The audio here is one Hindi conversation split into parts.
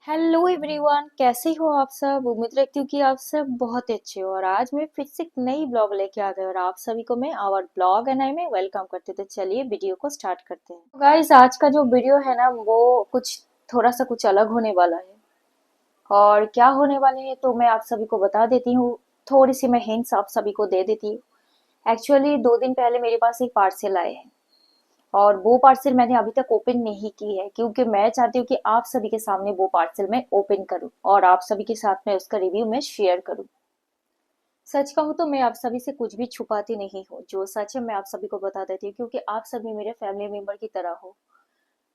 हेलो एवरीवन, कैसे हो आप सब। उम्मीद रखती हूँ कि आप सब बहुत अच्छे हो। और आज मैं फिर से एक नई ब्लॉग लेके आ गई और आप सभी को मैं आवर ब्लॉग एंड आई में वेलकम करती हूँ। तो चलिए वीडियो को स्टार्ट करते हैं। गाइस, आज का जो वीडियो है ना वो कुछ थोड़ा सा कुछ अलग होने वाला है। और क्या होने वाले है तो मैं आप सभी को बता देती हूँ। थोड़ी सी मैं हिंट्स आप सभी को दे देती हूँ। एक्चुअली 2 दिन पहले मेरे पास एक पार्सल आए हैं और वो पार्सल मैंने अभी तक ओपन नहीं की है, क्योंकि मैं चाहती हूँ कि आप सभी के सामने वो पार्सल मैं ओपन करूँ और आप सभी के साथ में उसका रिव्यू मैं शेयर करूँ। सच कहूँ तो मैं आप सभी से कुछ भी छुपाती नहीं हूँ। जो सच है मैं आप सभी को बता देती हूँ, क्योंकि आप सभी मेरे फैमिली मेंबर की तरह हो।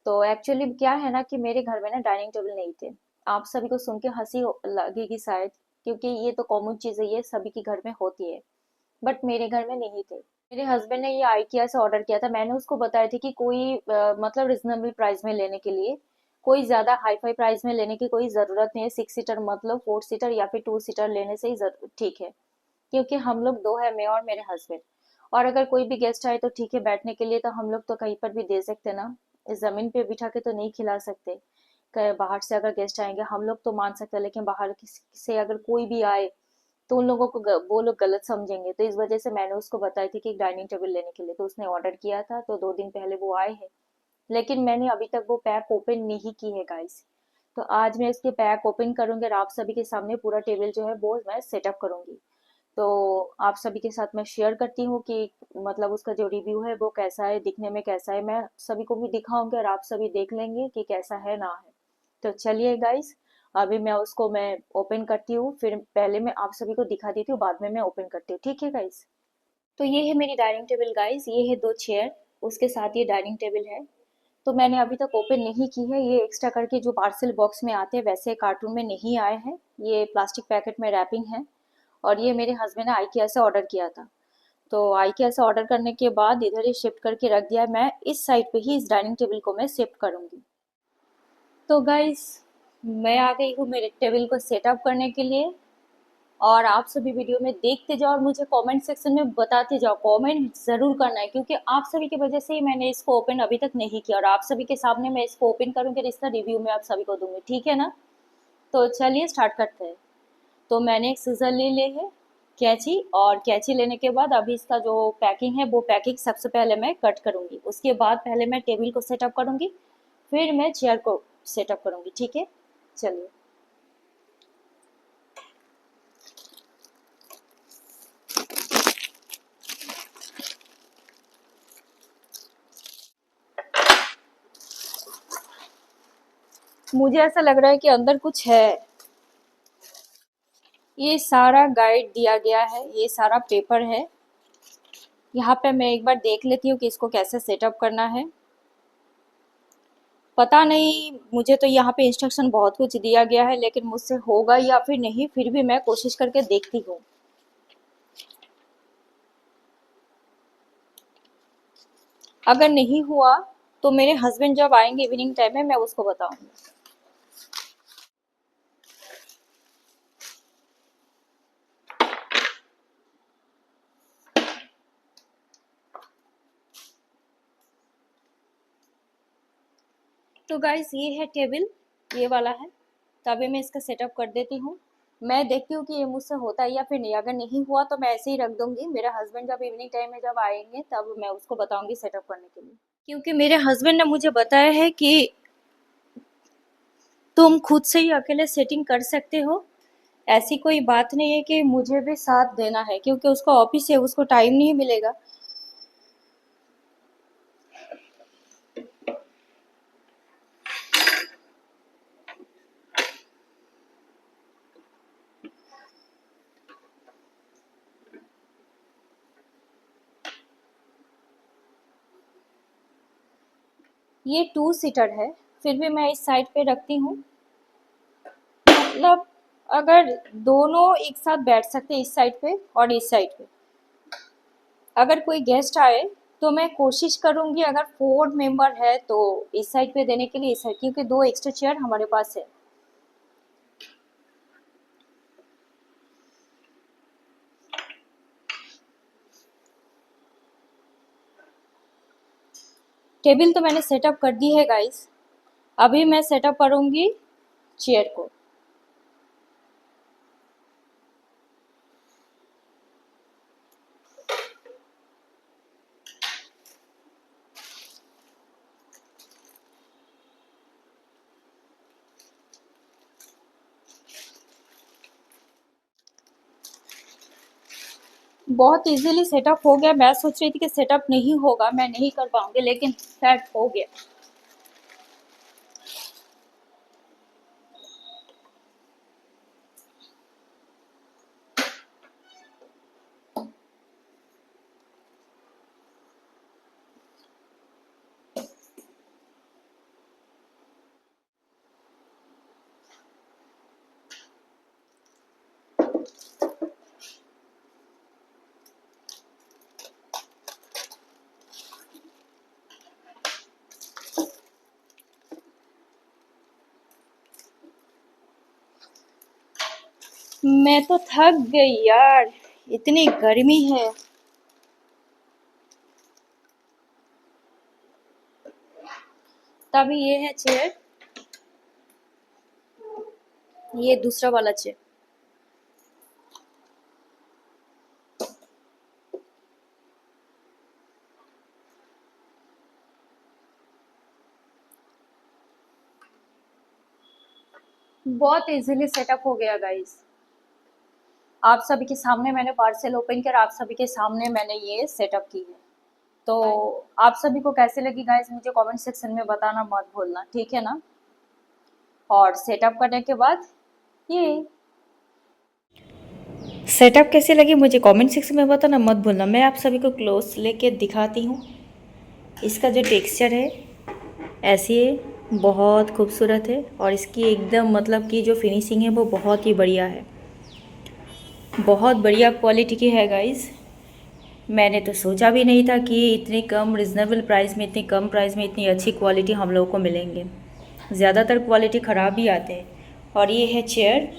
तो एक्चुअली क्या है ना कि मेरे घर में ना डाइनिंग टेबल नहीं थे। आप सभी को सुन के लगेगी शायद, क्योंकि ये तो कॉमन चीज है, ये सभी के घर में होती है। बट मेरे घर में नहीं थे। मेरे हस्बैंड ने ये आइकिया से ऑर्डर किया था। मैंने उसको बताया था कि कोई मतलब रिजनेबल प्राइस में लेने के लिए, कोई ज्यादा हाई फाई प्राइस में लेने की कोई जरूरत नहीं है। 6 सीटर मतलब 4 सीटर या फिर 2 सीटर लेने से ही ठीक है, क्योंकि हम लोग दो है, मैं और मेरे हस्बैंड। और अगर कोई भी गेस्ट आए तो ठीक है, बैठने के लिए तो हम लोग तो कहीं पर भी दे सकते ना। इस जमीन पे बिठा के तो नहीं खिला सकते। बाहर से अगर गेस्ट आएंगे हम लोग तो मान सकते हैं, लेकिन बाहर से अगर कोई भी आए तो उन लोगों को वो लोग गलत समझेंगे। तो इस वजह से मैंने उसको बताई थी कि एक डाइनिंग टेबल लेने के लिए। तो उसने ऑर्डर किया था, तो 2 दिन पहले वो आए हैं। लेकिन मैंने अभी तक वो पैक ओपन नहीं की है गाइस। तो आज मैं इसके पैक ओपन करूंगी और आप सभी के सामने पूरा टेबल जो है वो मैं सेटअप करूंगी। तो आप सभी के साथ मैं शेयर करती हूँ कि मतलब उसका जो रिव्यू है वो कैसा है, दिखने में कैसा है। मैं सभी को भी दिखाऊंगी और आप सभी देख लेंगे कि कैसा है ना है। तो चलिए गाइस, अभी मैं ओपन करती हूँ, फिर पहले मैं आप सभी को दिखा देती हूँ, बाद में मैं ओपन करती हूँ। ठीक है गाइस। तो ये है मेरी डाइनिंग टेबल गाइस, ये है 2 चेयर, उसके साथ ये डाइनिंग टेबल है। तो मैंने अभी तक ओपन नहीं की है। ये एक्स्ट्रा करके जो पार्सल बॉक्स में आते हैं वैसे कार्टून में नहीं आए हैं, ये प्लास्टिक पैकेट में रैपिंग है। और ये मेरे हस्बैंड ने आइकिया से ऑर्डर किया था। तो आइकिया से ऑर्डर करने के बाद इधर ही शिफ्ट करके रख दिया है। मैं इस साइड पे ही इस डाइनिंग टेबल को मैं शिफ्ट करूंगी। तो गाइस, मैं आ गई हूँ मेरे टेबल को सेटअप करने के लिए। और आप सभी वीडियो में देखते जाओ और मुझे कमेंट सेक्शन में बताते जाओ। कमेंट जरूर करना है, क्योंकि आप सभी की वजह से ही मैंने इसको ओपन अभी तक नहीं किया, और आप सभी के सामने मैं इसको ओपन करूंगी और इसका रिव्यू मैं आप सभी को दूंगी। ठीक है ना। तो चलिए स्टार्ट करते हैं। तो मैंने एक सीजर ले ली है, कैंची, और कैंची लेने के बाद अभी इसका जो पैकिंग है वो पैकिंग सबसे पहले मैं कट करूंगी। उसके बाद पहले मैं टेबल को सेटअप करूंगी, फिर मैं चेयर को सेटअप करूंगी। ठीक है, चलिए। मुझे ऐसा लग रहा है कि अंदर कुछ है। ये सारा गाइड दिया गया है, ये सारा पेपर है। यहाँ पे मैं एक बार देख लेती हूँ कि इसको कैसे सेटअप करना है। पता नहीं, मुझे तो यहाँ पे इंस्ट्रक्शन बहुत कुछ दिया गया है, लेकिन मुझसे होगा या फिर नहीं, फिर भी मैं कोशिश करके देखती हूँ। अगर नहीं हुआ तो मेरे हस्बैंड जब आएंगे इवनिंग टाइम में मैं उसको बताऊंगी। तो गाइस, ये है टेबल, ये वाला है। तो अभी मैं इसका सेटअप कर देती हूँ। मैं देखती हूँ कि ये मुझसे होता है या फिर नहीं। अगर नहीं हुआ तो मैं ऐसे ही रख दूंगी। मेरे हस्बैंड जब इवनिंग टाइम में जब आएंगे तब मैं उसको बताऊंगी सेटअप करने के लिए। क्योंकि मेरे हस्बैंड ने मुझे बताया है कि तुम खुद से ही अकेले सेटिंग कर सकते हो। ऐसी कोई बात नहीं है कि मुझे भी साथ देना है, क्योंकि उसका ऑफिस है, उसको टाइम नहीं मिलेगा। ये 2 सीटर है, फिर भी मैं इस साइड पे रखती हूँ। मतलब अगर दोनों एक साथ बैठ सकते हैं, इस साइड पे और इस साइड पे। अगर कोई गेस्ट आए तो मैं कोशिश करूंगी, अगर 4 मेंबर है तो इस साइड पे देने के लिए, इस साइड, क्योंकि 2 एक्स्ट्रा चेयर हमारे पास है। टेबल तो मैंने सेटअप कर दी है गाइस। अभी मैं सेटअप करूंगी चेयर को। बहुत इजीली सेटअप हो गया। मैं सोच रही थी कि सेटअप नहीं होगा, मैं नहीं कर पाऊंगी, लेकिन सेट हो गया। मैं तो थक गई यार, इतनी गर्मी है। तभी ये है चेयर, ये दूसरा वाला चेयर। बहुत इजीली सेटअप हो गया गाइस। आप सभी के सामने मैंने पार्सल ओपन कर, आप सभी के सामने मैंने ये सेटअप की है। तो आप सभी को कैसे लगी गाइस, मुझे कमेंट सेक्शन में बताना मत भूलना, ठीक है ना। और सेटअप करने के बाद ये सेटअप कैसी लगी मुझे कमेंट सेक्शन में बताना मत भूलना। मैं आप सभी को क्लोज लेके दिखाती हूँ। इसका जो टेक्सचर है ऐसी है, बहुत खूबसूरत है। और इसकी एकदम मतलब कि जो फिनिशिंग है वो बहुत ही बढ़िया है, बहुत बढ़िया क्वालिटी की है गाइस। मैंने तो सोचा भी नहीं था कि इतनी कम रिजनेबल प्राइस में, इतनी कम प्राइस में इतनी अच्छी क्वालिटी हम लोगों को मिलेंगे। ज़्यादातर क्वालिटी ख़राब ही आते हैं। और ये है चेयर,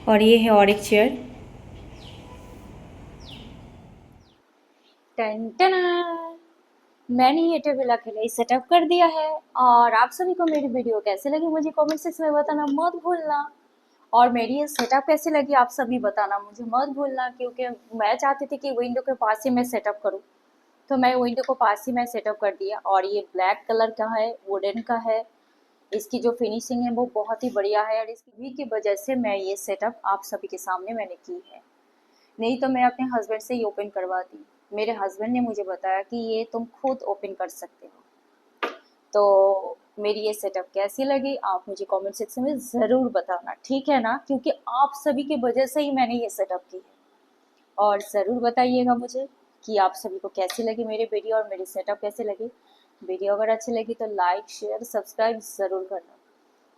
और ये है और एक चेयर। टन टन, मैंने ये टेबल अकेले सेटअप कर दिया है। और आप सभी को मेरी वीडियो कैसे लगी मुझे कमेंट सेक्शन में बताना मत भूलना। और मेरी ये सेटअप कैसी लगी आप सभी बताना मुझे मत भूलना, क्योंकि मैं चाहती थी कि विंडो के पास ही मैं सेटअप करूँ। तो मैं विंडो को पास ही मैं सेटअप कर दिया। और ये ब्लैक कलर का है, वुडन का है। इसकी जो फिनिशिंग है वो बहुत ही बढ़िया है, और इसकी भी की वजह से मैं ये सेटअप आप सभी के सामने मैंने की है। नहीं तो मैं अपने हस्बैंड से ही ओपन करवाती। मेरे हस्बैंड ने मुझे बताया कि ये तुम खुद ओपन कर सकते हो। तो मेरी ये सेटअप कैसी लगी आप मुझे कमेंट सेक्शन में ज़रूर बताना, ठीक है ना, क्योंकि आप सभी की वजह से ही मैंने ये सेटअप की है। और ज़रूर बताइएगा मुझे कि आप सभी को कैसी लगी मेरी वीडियो और मेरी सेटअप कैसी लगी। वीडियो अगर अच्छी लगी तो लाइक शेयर सब्सक्राइब ज़रूर करना।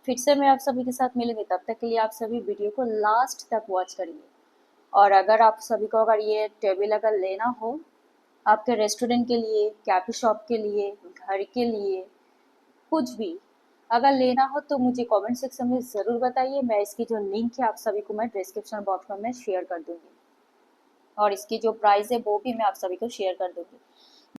फिर से मैं आप सभी के साथ मिलूंगी, तब तक के लिए आप सभी वीडियो को लास्ट तक वॉच करिए। और अगर आप सभी को अगर ये टेबल अगर लेना हो आपके रेस्टोरेंट के लिए, कैफे शॉप के लिए, घर के लिए, कुछ भी अगर लेना हो तो मुझे कमेंट सेक्शन में ज़रूर बताइए। मैं इसकी जो लिंक है आप सभी को मैं डिस्क्रिप्शन बॉक्स में मैं शेयर कर दूँगी। और इसकी जो प्राइस है वो भी मैं आप सभी को शेयर कर दूँगी।